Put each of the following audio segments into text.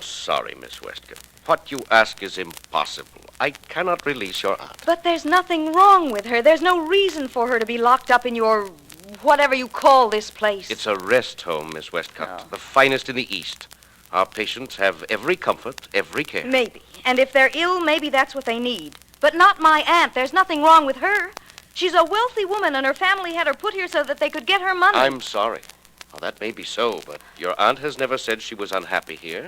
sorry, Miss Westcott. What you ask is impossible. I cannot release your aunt. But there's nothing wrong with her. There's no reason for her to be locked up in your... whatever you call this place. It's a rest home, Miss Westcott. Oh. The finest in the East. Our patients have every comfort, every care. Maybe. And if they're ill, maybe that's what they need. But not my aunt. There's nothing wrong with her. She's a wealthy woman, and her family had her put here so that they could get her money. I'm sorry. Well, that may be so, but your aunt has never said she was unhappy here.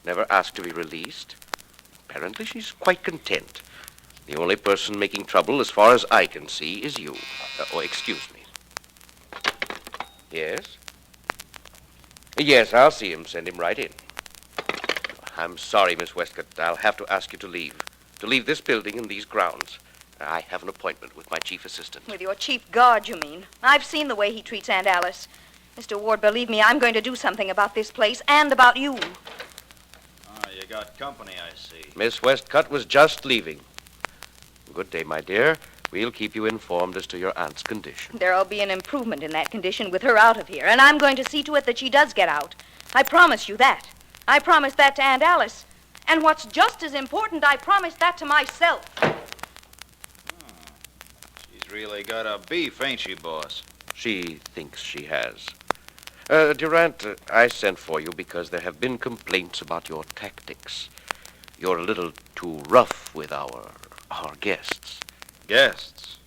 Never asked to be released. Apparently, she's quite content. The only person making trouble, as far as I can see, is you. Excuse me. Yes? Yes, I'll see him. Send him right in. I'm sorry, Miss Westcott. I'll have to ask you to leave. To leave this building and these grounds. I have an appointment with my chief assistant. With your chief guard, you mean? I've seen the way he treats Aunt Alice. Mr. Ward, believe me, I'm going to do something about this place and about you. You got company, I see. Miss Westcott was just leaving. Good day, my dear. We'll keep you informed as to your aunt's condition. There'll be an improvement in that condition with her out of here, and I'm going to see to it that she does get out. I promise you that. I promise that to Aunt Alice. And what's just as important, I promise that to myself. She's really got a beef, ain't she, boss? She thinks she has. Durant, I sent for you because there have been complaints about your tactics. You're a little too rough with our guests. Guests?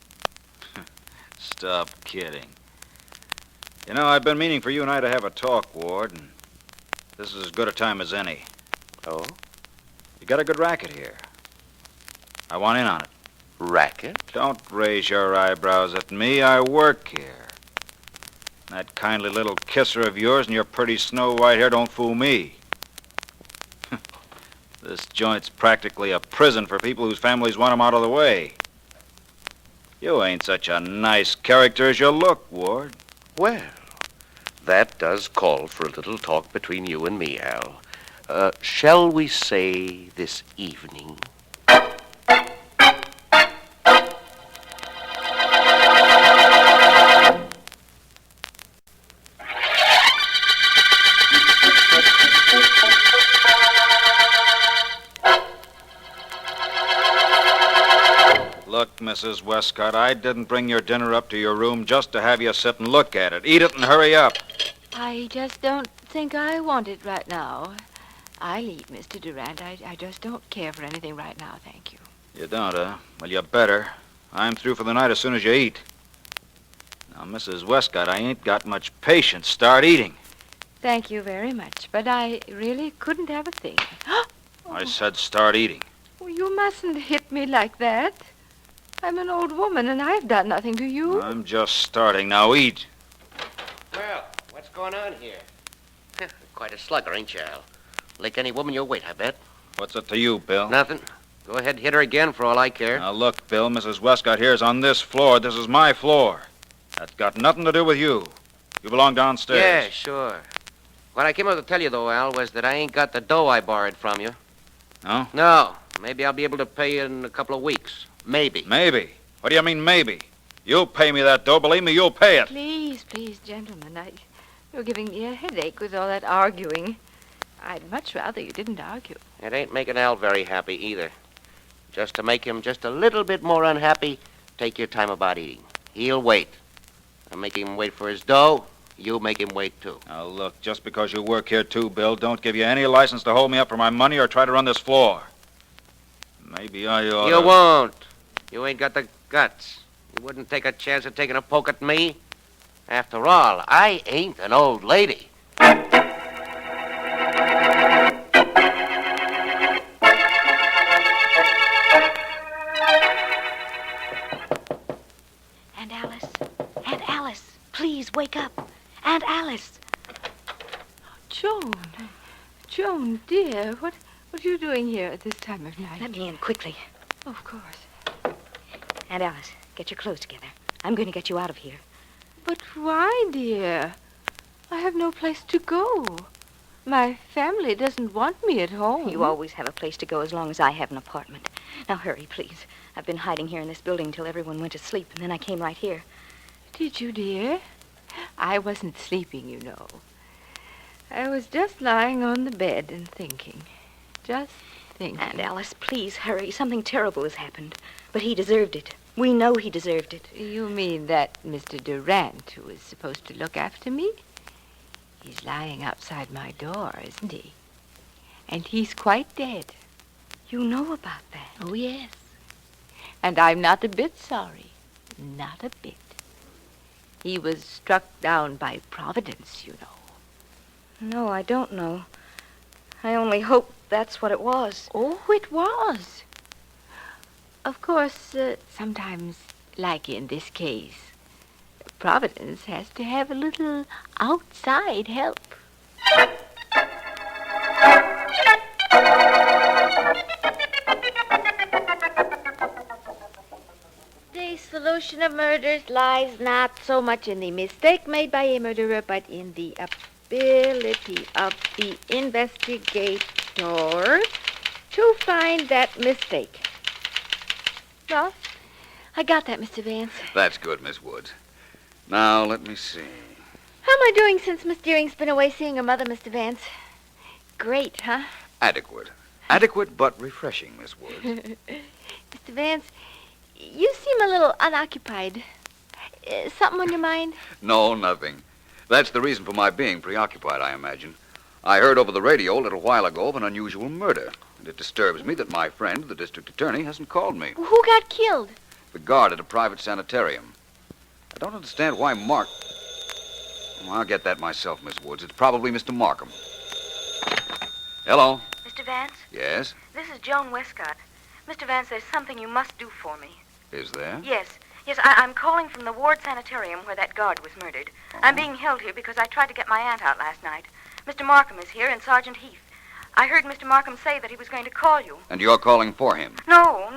Stop kidding. You know, I've been meaning for you and I to have a talk, Ward, and this is as good a time as any. Oh? You got a good racket here. I want in on it. Racket? Don't raise your eyebrows at me. I work here. That kindly little kisser of yours and your pretty snow-white hair don't fool me. This joint's practically a prison for people whose families want them out of the way. You ain't such a nice character as you look, Ward. Well, that does call for a little talk between you and me, Al. Shall we say this evening? Look, Mrs. Westcott, I didn't bring your dinner up to your room just to have you sit and look at it. Eat it and hurry up. I just don't think I want it right now. I'll eat, Mr. Durant. I just don't care for anything right now, thank you. You don't, huh? Well, you better. I'm through for the night as soon as you eat. Now, Mrs. Westcott, I ain't got much patience. Start eating. Thank you very much, but I really couldn't have a thing. I said start eating. Oh, you mustn't hit me like that. I'm an old woman, and I've done nothing to you. I'm just starting. Now eat. Well, what's going on here? Quite a slugger, ain't you, Al? Like any woman your weight, I bet. What's it to you, Bill? Nothing. Go ahead and hit her again for all I care. Now, look, Bill, Mrs. Westcott here's on this floor. This is my floor. That's got nothing to do with you. You belong downstairs. Yeah, sure. What I came up to tell you, though, Al, was that I ain't got the dough I borrowed from you. No? No. Maybe I'll be able to pay you in a couple of weeks. Maybe. Maybe? What do you mean, maybe? You'll pay me that dough. Believe me, you'll pay it. Please, gentlemen. You're giving me a headache with all that arguing. I'd much rather you didn't argue. It ain't making Al very happy either. Just to make him just a little bit more unhappy, take your time about eating. He'll wait. I'm making him wait for his dough. You make him wait, too. Now, look, just because you work here, too, Bill, don't give you any license to hold me up for my money or try to run this floor. Maybe I ought to... You won't. You ain't got the guts. You wouldn't take a chance of taking a poke at me. After all, I ain't an old lady. And Alice, please wake up. Aunt Alice. Joan, dear, what are you doing here at this time of night? Let me in quickly. Of course. Aunt Alice, get your clothes together. I'm going to get you out of here. But why, dear? I have no place to go. My family doesn't want me at home. You always have a place to go as long as I have an apartment. Now hurry, please. I've been hiding here in this building until everyone went to sleep, and then I came right here. Did you, dear? I wasn't sleeping, you know. I was just lying on the bed and thinking. Just thinking. And Alice, please hurry. Something terrible has happened. But he deserved it. We know he deserved it. You mean that Mr. Durant, who is supposed to look after me? He's lying outside my door, isn't he? And he's quite dead. You know about that? Oh, yes. And I'm not a bit sorry. Not a bit. He was struck down by Providence, you know. No, I don't know. I only hope that's what it was. Oh, it was. Of course, sometimes, like in this case, Providence has to have a little outside help. The solution of murders lies not so much in the mistake made by a murderer, but in the ability of the investigator to find that mistake. Well, I got that, Mr. Vance. That's good, Miss Woods. Now, let me see. How am I doing since Miss Deering's been away seeing her mother, Mr. Vance? Great, huh? Adequate. Adequate but refreshing, Miss Woods. Mr. Vance, you seem a little unoccupied. Something on your mind? No, nothing. That's the reason for my being preoccupied, I imagine. I heard over the radio a little while ago of an unusual murder, and it disturbs me that my friend, the district attorney, hasn't called me. Who got killed? The guard at a private sanitarium. I don't understand why Well, I'll get that myself, Miss Woods. It's probably Mr. Markham. Hello? Mr. Vance, Yes? this is Joan Westcott. Mr. Vance, there's something you must do for me. Is there? Yes, I'm calling from the Ward Sanitarium where that guard was murdered. I'm being held here because I tried to get my aunt out last night. Mr. Markham is here and Sergeant Heath. I heard Mr. Markham say that he was going to call you. And you're calling for him? No,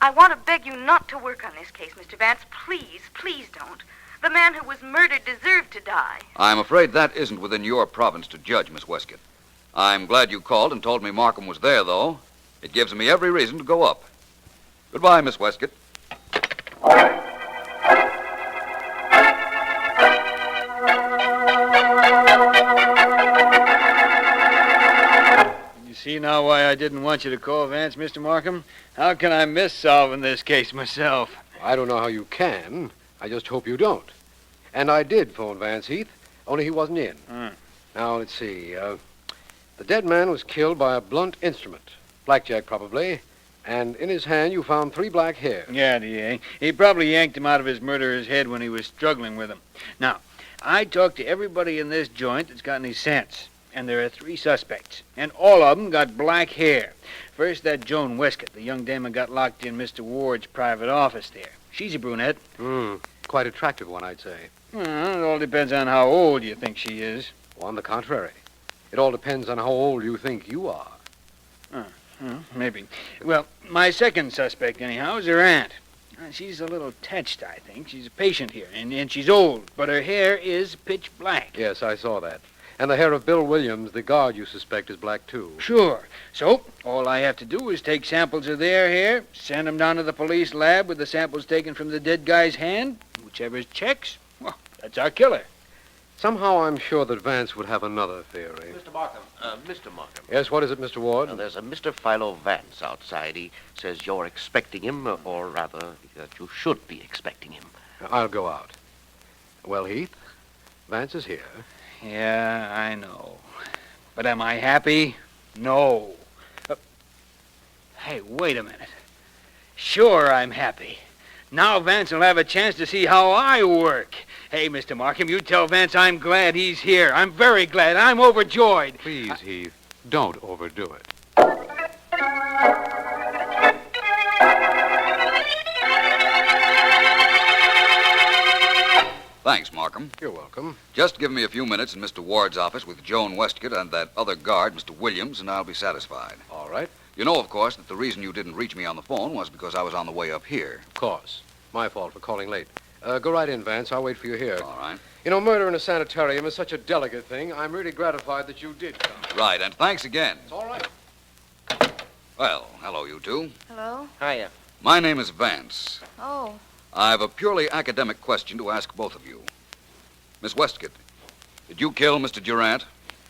I want to beg you not to work on this case, Mr. Vance. Please don't. The man who was murdered deserved to die. I'm afraid that isn't within your province to judge, Miss Westcott. I'm glad you called and told me Markham was there, though. It gives me every reason to go up. Goodbye, Miss Westcott. See now why I didn't want you to call Vance, Mr. Markham? How can I miss solving this case myself? I don't know how you can. I just hope you don't. And I did phone Vance Heath, only he wasn't in. Now, let's see. The dead man was killed by a blunt instrument. Blackjack, probably. And in his hand, you found 3 black hairs. Yeah, D.A. He probably yanked him out of his murderer's head when he was struggling with him. Now, I talked to everybody in this joint that's got any sense. And there are 3 suspects. And all of them got black hair. First, that Joan Westcott, the young dame who got locked in Mr. Ward's private office there. She's a brunette. Quite attractive one, I'd say. Well, it all depends on how old you think she is. On the contrary. It all depends on how old you think you are. Maybe. Well, my second suspect, anyhow, is her aunt. She's a little touched, I think. She's a patient here, and she's old, but her hair is pitch black. Yes, I saw that. And the hair of Bill Williams, the guard you suspect, is black, too. Sure. So, all I have to do is take samples of their hair, send them down to the police lab with the samples taken from the dead guy's hand. Whichever checks, well, that's our killer. Somehow I'm sure that Vance would have another theory. Mr. Markham. Mr. Markham. Yes, what is it, Mr. Ward? There's a Mr. Philo Vance outside. He says you're expecting him, or rather, that you should be expecting him. I'll go out. Well, Heath, Vance is here. Yeah, I know. But am I happy? No. Hey, wait a minute. Sure, I'm happy. Now Vance will have a chance to see how I work. Hey, Mr. Markham, you tell Vance I'm glad he's here. I'm very glad. I'm overjoyed. Please, Heath, don't overdo it. Thanks, Markham. You're welcome. Just give me a few minutes in Mr. Ward's office with Joan Westcott and that other guard, Mr. Williams, and I'll be satisfied. All right. You know, of course, that the reason you didn't reach me on the phone was because I was on the way up here. Of course. My fault for calling late. Go right in, Vance. I'll wait for you here. All right. You know, murder in a sanitarium is such a delicate thing. I'm really gratified that you did come. Right, and thanks again. It's all right. Well, hello, you two. Hello? Hiya. My name is Vance. Oh. I've a purely academic question to ask both of you. Miss Westcott, did you kill Mr. Durant?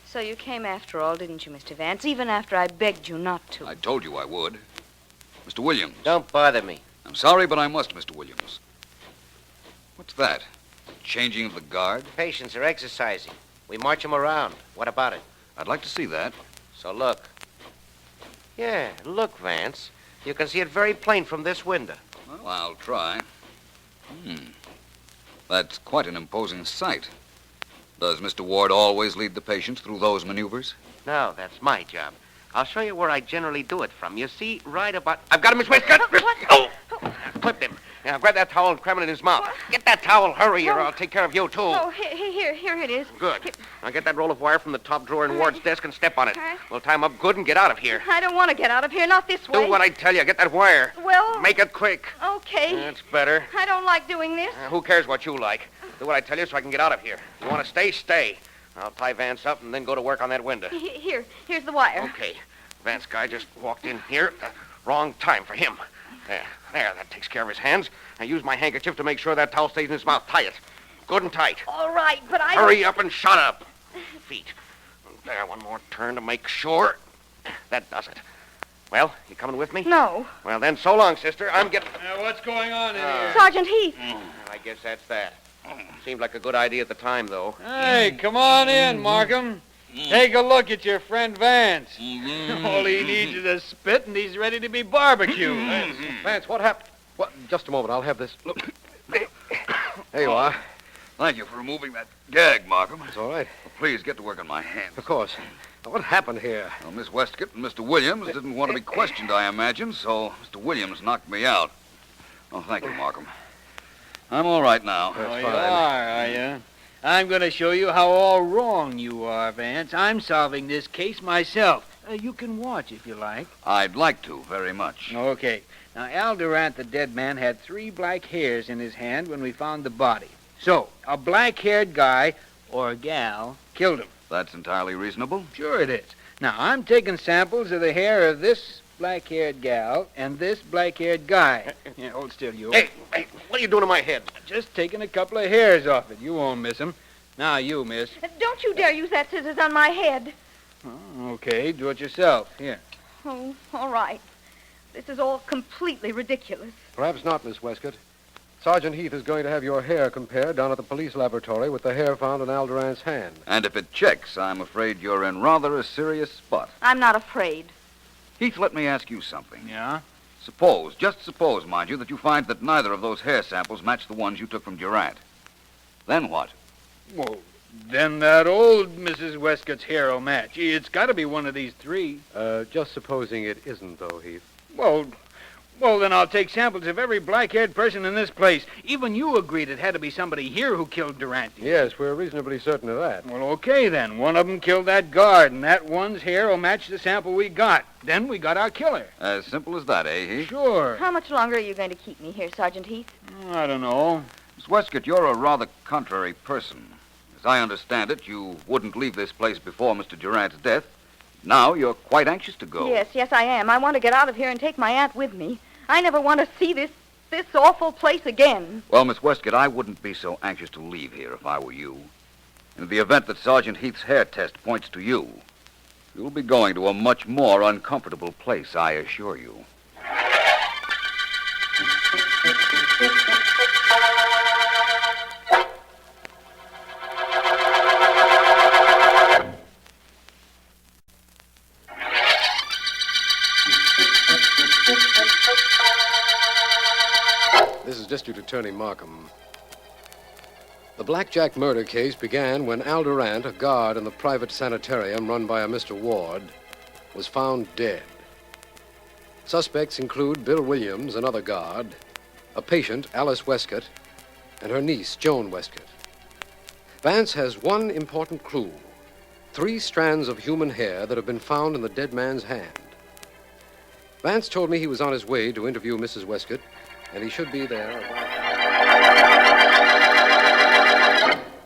So you came after all, didn't you, Mr. Vance? Even after I begged you not to. I told you I would. Mr. Williams. Don't bother me. I'm sorry, but I must, Mr. Williams. What's that? Changing of the guard? Patients are exercising. We march them around. What about it? I'd like to see that. So look. Yeah, look, Vance. You can see it very plain from this window. Well, I'll try. That's quite an imposing sight. Does Mr. Ward always lead the patients through those maneuvers? No, that's my job. I'll show you where I generally do it from. You see, right about... I've got him, Miss Westcott! What? Oh! Clipped him. Now, grab that towel and cram it in his mouth. What? Get that towel, hurry, or I'll take care of you, too. Oh, here it is. Good. Now get that roll of wire from the top drawer in All Ward's right. desk and step on it. All right. We'll tie him up good and get out of here. I don't want to get out of here, not this way. Do what I tell you. Get that wire. Well... Make it quick. Okay. That's better. I don't like doing this. Who cares what you like? Do what I tell you so I can get out of here. You want to stay, stay. I'll tie Vance up and then go to work on that window. Here's the wire. Okay. Vance guy just walked in here. Wrong time for him. There, that takes care of his hands. I use my handkerchief to make sure that towel stays in his mouth. Tie it. Good and tight. All right, but I... Hurry up and shut up. Feet. There, one more turn to make sure. That does it. Well, you coming with me? No. Well, then, so long, sister. I'm getting... What's going on in here? Sergeant Heath. Well, I guess that's that. Seemed like a good idea at the time, though. Hey, come on in, Markham. Take a look at your friend Vance. All he needs is a spit, and he's ready to be barbecued. Vance, what happened? What? Just a moment. I'll have this. Look. There you are. Thank you for removing that gag, Markham. It's all right. Please get to work on my hands. Of course. Now, what happened here? Well, Miss Westcott and Mr. Williams didn't want to be questioned, I imagine, so Mr. Williams knocked me out. Oh, thank you, Markham. I'm all right now. That's Oh, you fine. are you? I'm going to show you how all wrong you are, Vance. I'm solving this case myself. You can watch if you like. I'd like to, very much. Okay. Now, Al Durant, the dead man, had 3 black hairs in his hand when we found the body. So, a black-haired guy, or gal, killed him. That's entirely reasonable. Sure it is. Now, I'm taking samples of the hair of this black-haired gal and this black-haired guy. Yeah, hold still, you. Hey, what are you doing to my head? Just taking a couple of hairs off it. You won't miss 'em. Now, you, miss. Don't you dare use that scissors on my head. Oh, okay, do it yourself. Here. Oh, all right. This is all completely ridiculous. Perhaps not, Miss Westcott. Sergeant Heath is going to have your hair compared down at the police laboratory with the hair found in Al Durant's hand. And if it checks, I'm afraid you're in rather a serious spot. I'm not afraid. Heath, let me ask you something. Yeah? Suppose, just suppose, mind you, that you find that neither of those hair samples match the ones you took from Durant. Then what? Well, then that old Mrs. Westcott's hair will match. It's got to be one of these 3. Just supposing it isn't, though, Heath. Well, then I'll take samples of every black-haired person in this place. Even you agreed it had to be somebody here who killed Durant. Yes, we're reasonably certain of that. Well, okay, then. One of them killed that guard, and that one's hair will match the sample we got. Then we got our killer. As simple as that, eh, Heath? Sure. How much longer are you going to keep me here, Sergeant Heath? I don't know. Miss Westcott, you're a rather contrary person. As I understand it, you wouldn't leave this place before Mr. Durant's death. Now you're quite anxious to go. Yes, I am. I want to get out of here and take my aunt with me. I never want to see this awful place again. Well, Miss Westcott, I wouldn't be so anxious to leave here if I were you. In the event that Sergeant Heath's hair test points to you, you'll be going to a much more uncomfortable place, I assure you. This is District Attorney Markham. The Blackjack murder case began when Al Durant, a guard in the private sanitarium run by a Mr. Ward, was found dead. Suspects include Bill Williams, another guard, a patient, Alice Westcott, and her niece, Joan Westcott. Vance has one important clue: 3 strands of human hair that have been found in the dead man's hand. Vance told me he was on his way to interview Mrs. Westcott, and he should be there about...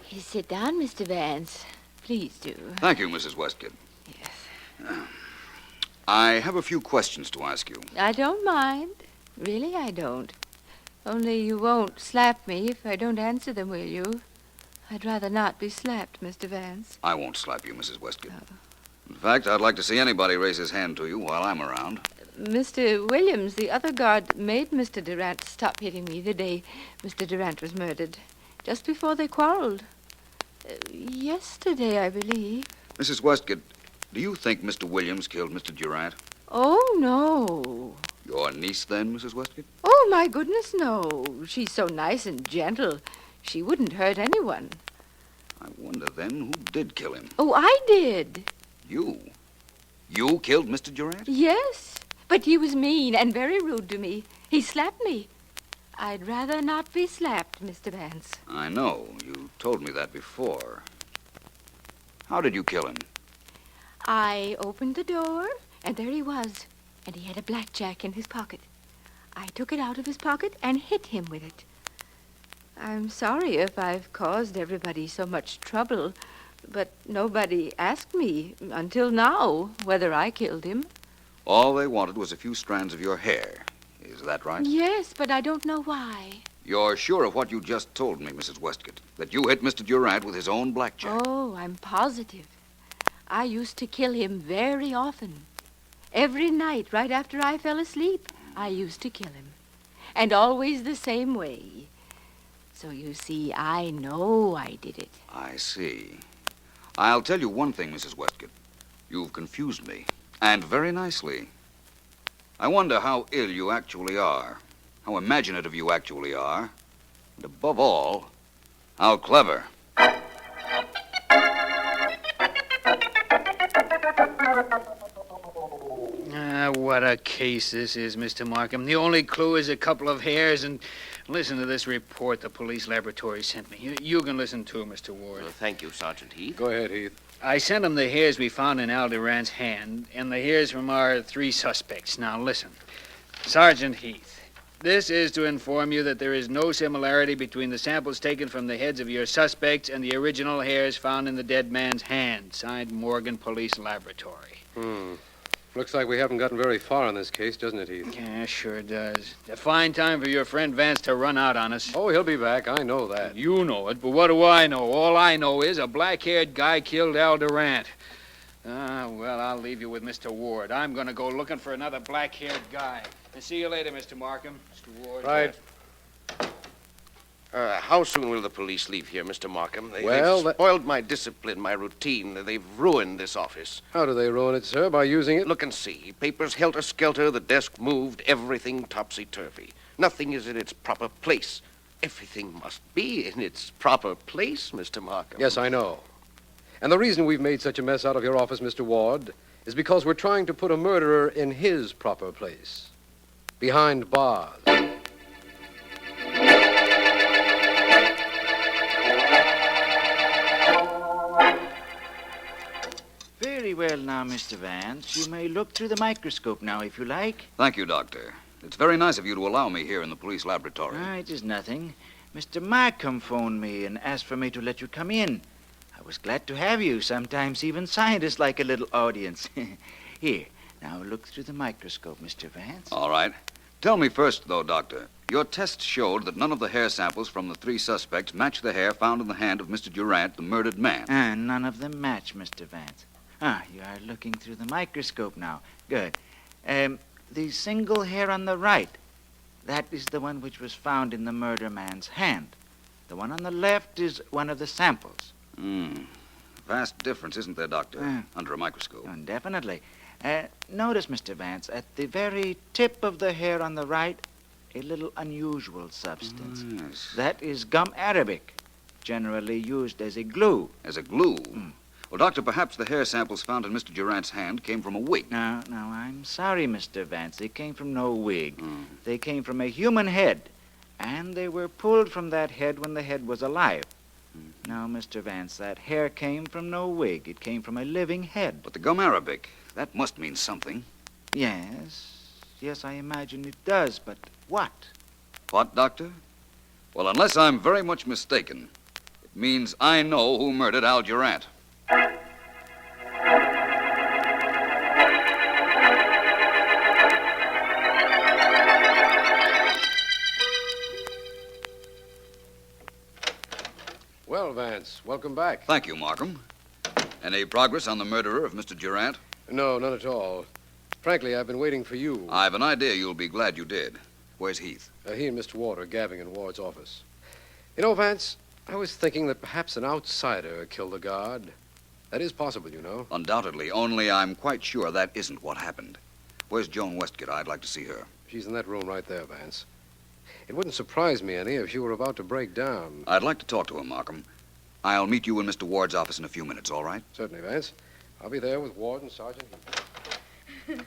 You sit down, Mr. Vance. Please do. Thank you, Mrs. Westcott. Yes. I have a few questions to ask you. I don't mind. Really, I don't. Only you won't slap me if I don't answer them, will you? I'd rather not be slapped, Mr. Vance. I won't slap you, Mrs. Westcott. In fact, I'd like to see anybody raise his hand to you while I'm around. Mr. Williams, the other guard, made Mr. Durant stop hitting me the day Mr. Durant was murdered. Just before they quarreled. Yesterday, I believe. Mrs. Westcott, do you think Mr. Williams killed Mr. Durant? Oh, no. Your niece, then, Mrs. Westcott? Oh, my goodness, no. She's so nice and gentle. She wouldn't hurt anyone. I wonder, then, who did kill him? Oh, I did. You? You killed Mr. Durant? Yes, but he was mean and very rude to me. He slapped me. I'd rather not be slapped, Mr. Vance. I know. You told me that before. How did you kill him? I opened the door, and there he was. And he had a blackjack in his pocket. I took it out of his pocket and hit him with it. I'm sorry if I've caused everybody so much trouble, but nobody asked me until now whether I killed him. All they wanted was a few strands of your hair. Is that right? Yes, but I don't know why. You're sure of what you just told me, Mrs. Westcott, that you hit Mr. Durant with his own blackjack? Oh, I'm positive. I used to kill him very often. Every night, right after I fell asleep, I used to kill him. And always the same way. So you see, I know I did it. I see. I'll tell you one thing, Mrs. Westcott. You've confused me, and very nicely. I wonder how ill you actually are, how imaginative you actually are, and above all, how clever. What a case this is, Mr. Markham. The only clue is a couple of hairs, and listen to this report the police laboratory sent me. You can listen too, Mr. Ward. Well, thank you, Sergeant Heath. Go ahead, Heath. I sent him the hairs we found in Al Durant's hand, and the hairs from our 3 suspects. Now, listen. Sergeant Heath, this is to inform you that there is no similarity between the samples taken from the heads of your suspects and the original hairs found in the dead man's hand. Signed, Morgan Police Laboratory. Looks like we haven't gotten very far in this case, doesn't it, Heath? Yeah, sure does. A fine time for your friend Vance to run out on us. Oh, he'll be back. I know that. You know it, but what do I know? All I know is a black-haired guy killed Al Durant. Well, I'll leave you with Mr. Ward. I'm going to go looking for another black-haired guy. And see you later, Mr. Markham. Mr. Ward. Right. How soon will the police leave here, Mr. Markham? Well, they've spoiled my discipline, my routine. They've ruined this office. How do they ruin it, sir? By using it? Look and see. Papers helter-skelter, the desk moved, everything topsy-turvy. Nothing is in its proper place. Everything must be in its proper place, Mr. Markham. Yes, I know. And the reason we've made such a mess out of your office, Mr. Ward, is because we're trying to put a murderer in his proper place. Behind bars. Very well now, Mr. Vance. You may look through the microscope now, if you like. Thank you, Doctor. It's very nice of you to allow me here in the police laboratory. It is nothing. Mr. Markham phoned me and asked for me to let you come in. I was glad to have you. Sometimes even scientists like a little audience. Here, now look through the microscope, Mr. Vance. All right. Tell me first, though, Doctor. Your tests showed that none of the hair samples from the 3 suspects matched the hair found in the hand of Mr. Durant, the murdered man. None of them match, Mr. Vance. You are looking through the microscope now. Good. The single hair on the right, that is the one which was found in the murder man's hand. The one on the left is one of the samples. Vast difference, isn't there, Doctor, under a microscope? Definitely. Notice, Mr. Vance, at the very tip of the hair on the right, a little unusual substance. Yes. That is gum arabic, generally used as a glue. As a glue? Well, Doctor, perhaps the hair samples found in Mr. Durant's hand came from a wig. No, I'm sorry, Mr. Vance. They came from no wig. They came from a human head, and they were pulled from that head when the head was alive. Now, Mr. Vance, that hair came from no wig. It came from a living head. But the gum arabic, that must mean something. Yes, I imagine it does, but what? What, Doctor? Well, unless I'm very much mistaken, it means I know who murdered Al Durant. Well, Vance, welcome back. Thank you, Markham. Any progress on the murderer of Mr. Durant? No, none at all. Frankly, I've been waiting for you. I've an idea you'll be glad you did. Where's Heath? He and Mr. Ward are gabbing in Ward's office. You know, Vance, I was thinking that perhaps an outsider killed the guard. That is possible, you know. Undoubtedly, only I'm quite sure that isn't what happened. Where's Joan Westcott? I'd like to see her. She's in that room right there, Vance. It wouldn't surprise me any if she were about to break down. I'd like to talk to her, Markham. I'll meet you in Mr. Ward's office in a few minutes, all right? Certainly, Vance. I'll be there with Ward and Sergeant Heath.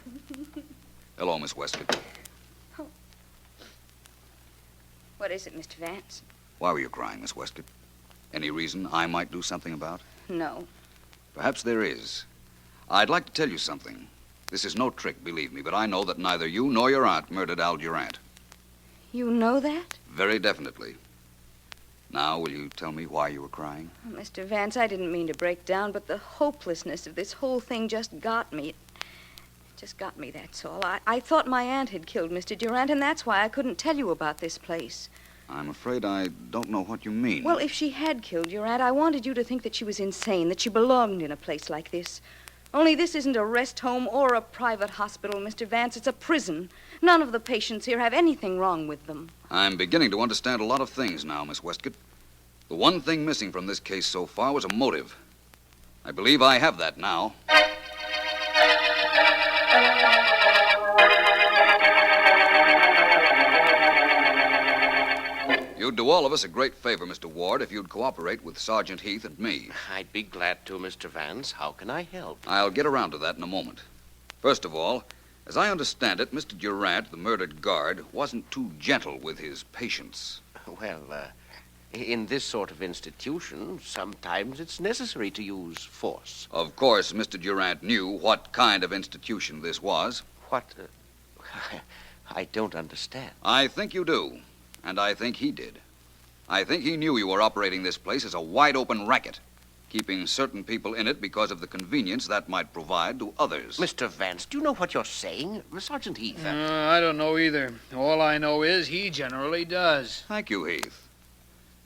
Hello, Miss Westcott. What is it, Mr. Vance? Why were you crying, Miss Westcott? Any reason I might do something about? No. Perhaps there is. I'd like to tell you something. This is no trick, believe me, but I know that neither you nor your aunt murdered Al Durant. You know that? Very definitely. Now, will you tell me why you were crying? Oh, Mr. Vance, I didn't mean to break down, but the hopelessness of this whole thing just got me. It just got me, that's all. I thought my aunt had killed Mr. Durant, and that's why I couldn't tell you about this place. I'm afraid I don't know what you mean. Well, if she had killed your aunt, I wanted you to think that she was insane, that she belonged in a place like this. Only this isn't a rest home or a private hospital, Mr. Vance. It's a prison. None of the patients here have anything wrong with them. I'm beginning to understand a lot of things now, Miss Westcott. The one thing missing from this case so far was a motive. I believe I have that now. You'd do all of us a great favor, Mr. Ward, if you'd cooperate with Sergeant Heath and me. I'd be glad to, Mr. Vance. How can I help? I'll get around to that in a moment. First of all, as I understand it, Mr. Durant, the murdered guard, wasn't too gentle with his patients. Well, in this sort of institution, sometimes it's necessary to use force. Of course, Mr. Durant knew what kind of institution this was. What? I don't understand. I think you do, and I think he did. I think he knew you were operating this place as a wide-open racket, keeping certain people in it because of the convenience that might provide to others. Mr. Vance, do you know what you're saying? Sergeant Heath. I don't know either. All I know is he generally does. Thank you, Heath.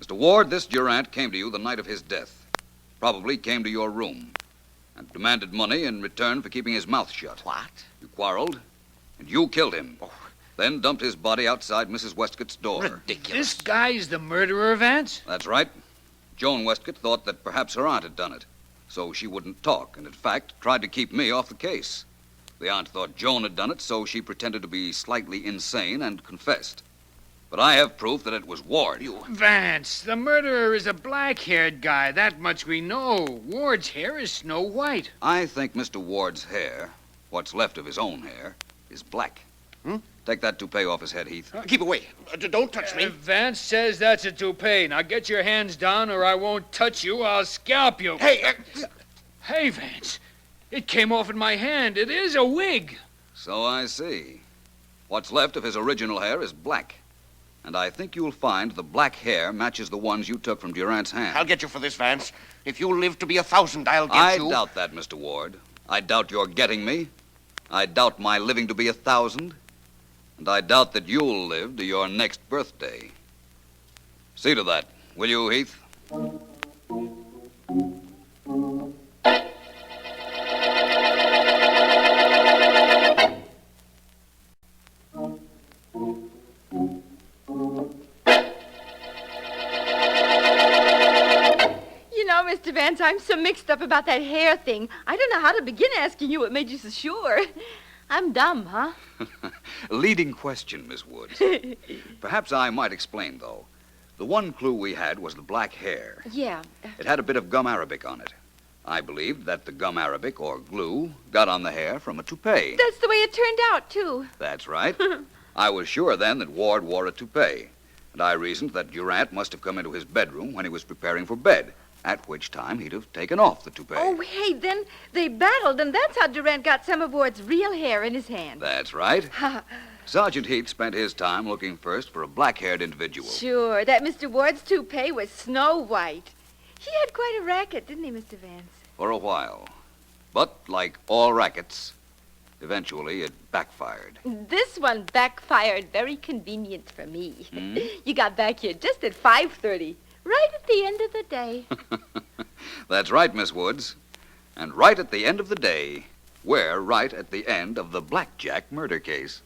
Mr. Ward, this Durant came to you the night of his death. Probably came to your room and demanded money in return for keeping his mouth shut. What? You quarreled, and you killed him. Oh. Then dumped his body outside Mrs. Westcott's door. Ridiculous. This guy's the murderer, Vance? That's right. Joan Westcott thought that perhaps her aunt had done it, so she wouldn't talk, and in fact tried to keep me off the case. The aunt thought Joan had done it, so she pretended to be slightly insane and confessed. But I have proof that it was Ward. Vance, the murderer is a black-haired guy. That much we know. Ward's hair is snow white. I think Mr. Ward's hair, what's left of his own hair, is black. Take that toupee off his head, Heath. Keep away. Don't touch me. Vance says that's a toupee. Now get your hands down or I won't touch you. I'll scalp you. Hey! Hey, Vance. It came off in my hand. It is a wig. So I see. What's left of his original hair is black. And I think you'll find the black hair matches the ones you took from Durant's hand. I'll get you for this, Vance. If you live to be 1,000, I'll get you. I doubt that, Mr. Ward. I doubt your getting me. I doubt my living to be 1,000. And I doubt that you'll live to your next birthday. See to that, will you, Heath? Mr. Vance, I'm so mixed up about that hair thing. I don't know how to begin asking you what made you so sure. I'm dumb, huh? Leading question, Miss Woods. Perhaps I might explain, though. The one clue we had was the black hair. Yeah. It had a bit of gum arabic on it. I believed that the gum arabic, or glue, got on the hair from a toupee. That's the way it turned out, too. That's right. I was sure then that Ward wore a toupee, and I reasoned that Durant must have come into his bedroom when he was preparing for bed, at which time he'd have taken off the toupee. Oh, hey, then they battled, and that's how Durant got some of Ward's real hair in his hand. That's right. Sergeant Heath spent his time looking first for a black-haired individual. Sure, that Mr. Ward's toupee was snow white. He had quite a racket, didn't he, Mr. Vance? For a while. But, like all rackets, eventually it backfired. This one backfired very convenient for me. You got back here just at 5:30. right at the end of the day. That's right, Miss Woods. And right at the end of the day, we're right at the end of the Blackjack murder case.